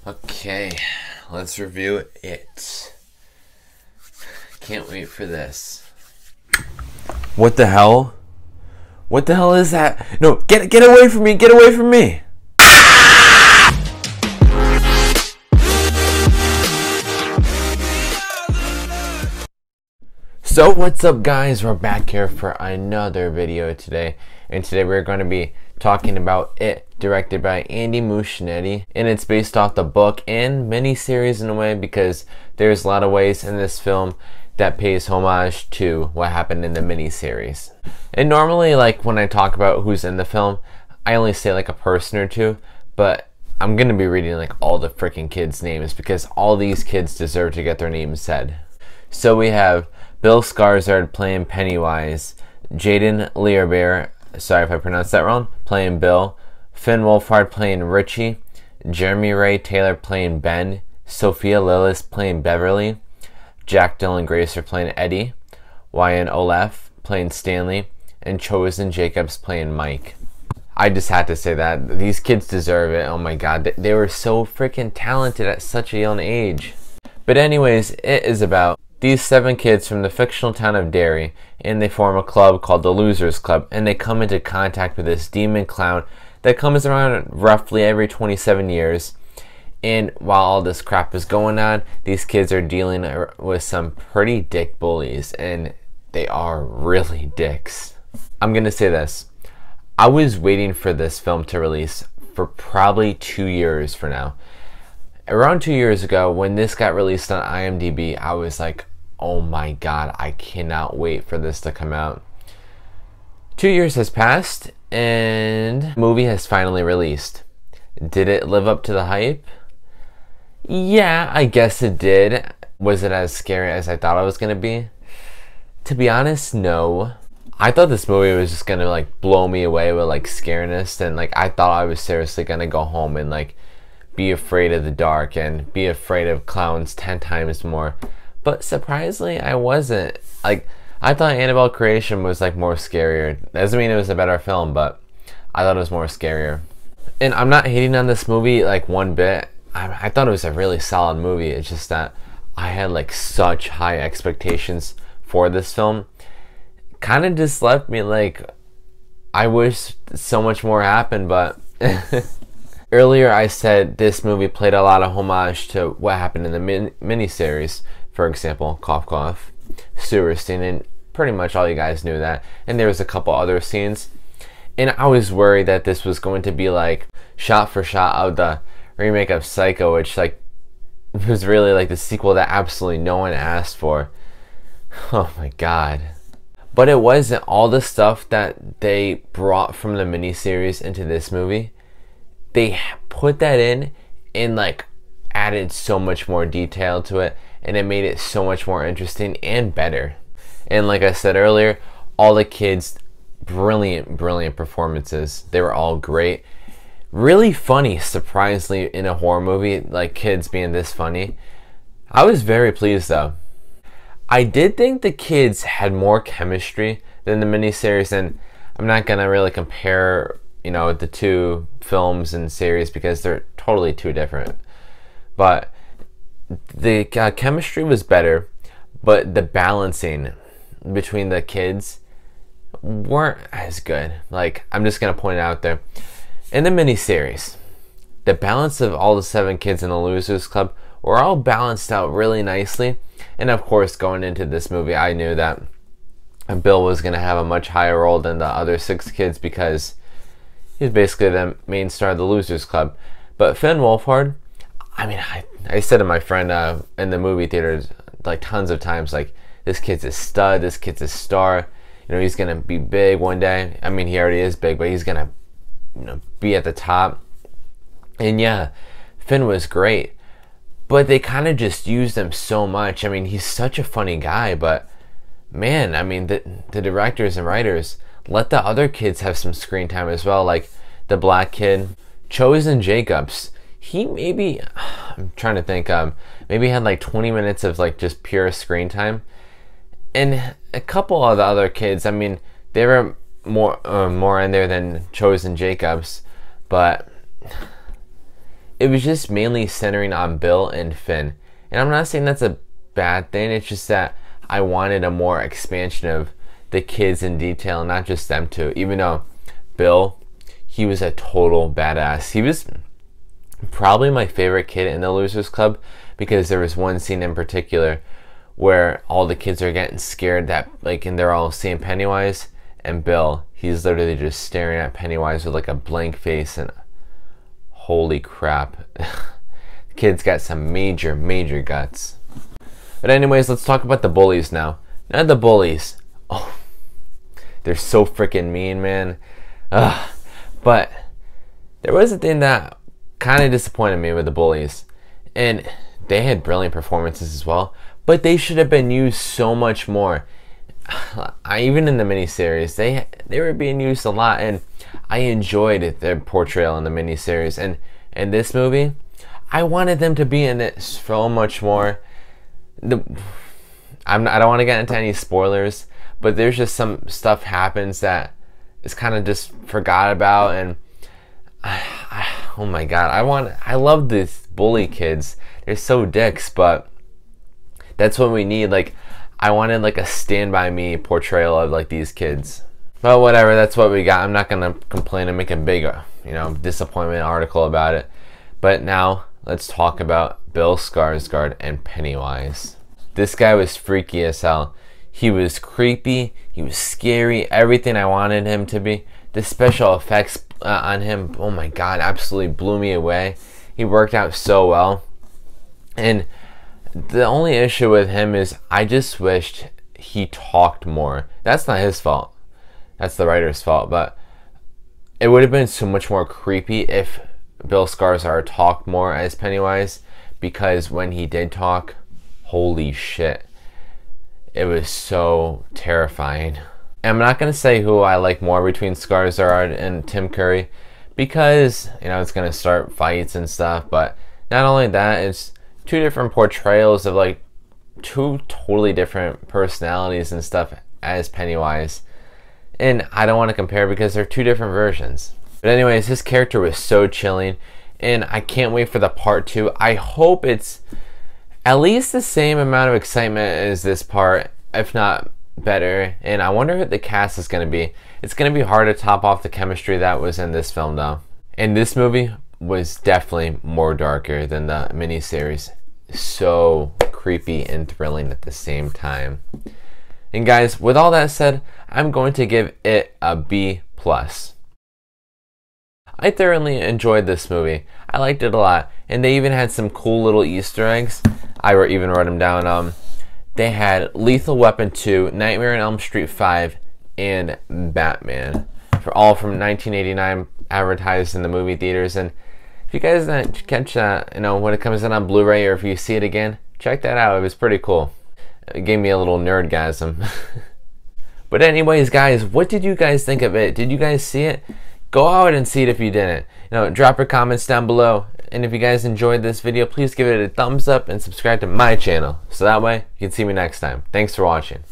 Okay, let's review it. Can't wait for this. What the hell? What the hell is that? No, get away from me! Get away from me! So what's up, guys? We're back here for another video today, and today we're going to be talking about It, directed by Andy Muschietti, and it's based off the book and miniseries in a way, because there's a lot of ways in this film that pays homage to what happened in the miniseries. And normally, like, when I talk about who's in the film, I only say like a person or two, but I'm gonna be reading like all the freaking kids' names because all these kids deserve to get their names said. So we have Bill Skarsgård playing Pennywise, Jaeden Lieberher, sorry if I pronounced that wrong, playing Bill, Finn Wolfhard playing Richie, Jeremy Ray Taylor playing Ben, Sophia Lillis playing Beverly, Jack Dylan Grazer playing Eddie, Wyatt and Oleff playing Stanley, and Chosen Jacobs playing Mike. I just had to say that. These kids deserve it. Oh my god, they were so freaking talented at such a young age. But anyways, it is about these 7 kids from the fictional town of Derry, and they form a club called the Losers Club, and they come into contact with this demon clown that comes around roughly every 27 years. And while all this crap is going on, these kids are dealing with some pretty dick bullies, and they are really dicks. I'm gonna say this. I was waiting for this film to release for probably 2 years for now. Around 2 years ago, when this got released on IMDb, I was like, oh my god, I cannot wait for this to come out. 2 years has passed, and the movie has finally released. Did it live up to the hype? Yeah, I guess it did. Was it as scary as I thought it was gonna be? To be honest, no. I thought this movie was just gonna like blow me away with like scariness, and like I thought I was seriously gonna go home and like be afraid of the dark and be afraid of clowns 10 times more. But surprisingly, I wasn't. Like, I thought Annabelle Creation was like more scarier. Doesn't mean it was a better film, but I thought it was more scarier. And I'm not hating on this movie like one bit. I thought it was a really solid movie. It's just that I had like such high expectations for this film. Kind of just left me like, I wish so much more happened, but earlier I said this movie played a lot of homage to what happened in the miniseries. For example, cough cough, sewer scene, and pretty much all you guys knew that. And there was a couple other scenes. And I was worried that this was going to be like shot for shot of the remake of Psycho, which like was really like the sequel that absolutely no one asked for. Oh my god. But it wasn't. All the stuff that they brought from the miniseries into this movie, they put that in and like added so much more detail to it, and it made it so much more interesting and better. And like I said earlier, all the kids, brilliant performances. They were all great. Really funny, surprisingly, in a horror movie, like kids being this funny. I was very pleased though. I did think the kids had more chemistry than the miniseries, and I'm not gonna really compare, you know, the two films and series because they're totally two different. But the chemistry was better, but the balancing between the kids weren't as good. Like, I'm just gonna point it out there. In the miniseries, the balance of all the 7 kids in the Losers Club were all balanced out really nicely. And of course, going into this movie, I knew that Bill was gonna have a much higher role than the other 6 kids because he's basically the main star of the Losers Club. But Finn Wolfhard, I mean, I said to my friend in the movie theaters like tons of times, like, this kid's a stud, this kid's a star, you know, he's gonna be big one day. I mean, he already is big, but he's gonna, you know, be at the top. And yeah, Finn was great, but they kind of just used him so much. I mean, he's such a funny guy, but man, I mean, the directors and writers let the other kids have some screen time as well, like the black kid, Chosen Jacobs. He maybe, I'm trying to think, maybe had like 20 minutes of like just pure screen time. And a couple of the other kids, I mean, they were more in there than Chosen Jacobs, but it was just mainly centering on Bill and Finn. And I'm not saying that's a bad thing, it's just that I wanted a more expansion of the kids in detail, not just them two. Even though Bill, he was a total badass. He was probably my favorite kid in the Losers Club, because there was one scene in particular where all the kids are getting scared, that like, and they're all seeing Pennywise, and Bill, he's literally just staring at Pennywise with like a blank face, and holy crap. The kid's got some major guts. But anyways, let's talk about the bullies now. Now the bullies, oh, they're so freaking mean, man. But there was a thing that kind of disappointed me with the bullies, and they had brilliant performances as well, but they should have been used so much more. Even in the miniseries, they were being used a lot, and I enjoyed their portrayal in the miniseries. And in this movie, I wanted them to be in it so much more. I don't want to get into any spoilers, but there's just some stuff happens that is kind of just forgot about, and oh my god, I love these bully kids. They're so dicks, but that's what we need. Like, I wanted like a Stand By Me portrayal of like these kids. But whatever, that's what we got. I'm not gonna complain and make a big, disappointment article about it. But now let's talk about Bill Skarsgård and Pennywise. This guy was freaky as hell. He was creepy. He was scary. Everything I wanted him to be. The special effects on him, oh my god, absolutely blew me away. He worked out so well. And the only issue with him is I just wished he talked more. That's not his fault. That's the writer's fault. But it would have been so much more creepy if Bill Skarsgård talked more as Pennywise, because when he did talk, holy shit, it was so terrifying. I'm not going to say who I like more between Skarsgård and Tim Curry, because, it's going to start fights and stuff, but not only that, it's two different portrayals of like two totally different personalities and stuff as Pennywise. And I don't want to compare because they're two different versions. But anyways, his character was so chilling, and I can't wait for the part 2. I hope it's at least the same amount of excitement as this part, if not better. And I wonder who the cast is going to be. It's going to be hard to top off the chemistry that was in this film though. And this movie was definitely more darker than the miniseries. So creepy and thrilling at the same time. And guys, with all that said, I'm going to give it a B+. I thoroughly enjoyed this movie. I liked it a lot, and they even had some cool little Easter eggs. I even wrote them down. They had Lethal Weapon 2, Nightmare on Elm Street 5, and Batman, all from 1989, advertised in the movie theaters. And if you guys didn't catch that, when it comes out on Blu-ray, or if you see it again, check that out. It was pretty cool. It gave me a little nerdgasm. But anyways, guys, what did you guys think of it? Did you guys see it? Go out and see it if you didn't. Drop your comments down below. And if you guys enjoyed this video, please give it a thumbs up and subscribe to my channel, so that way you can see me next time. Thanks for watching.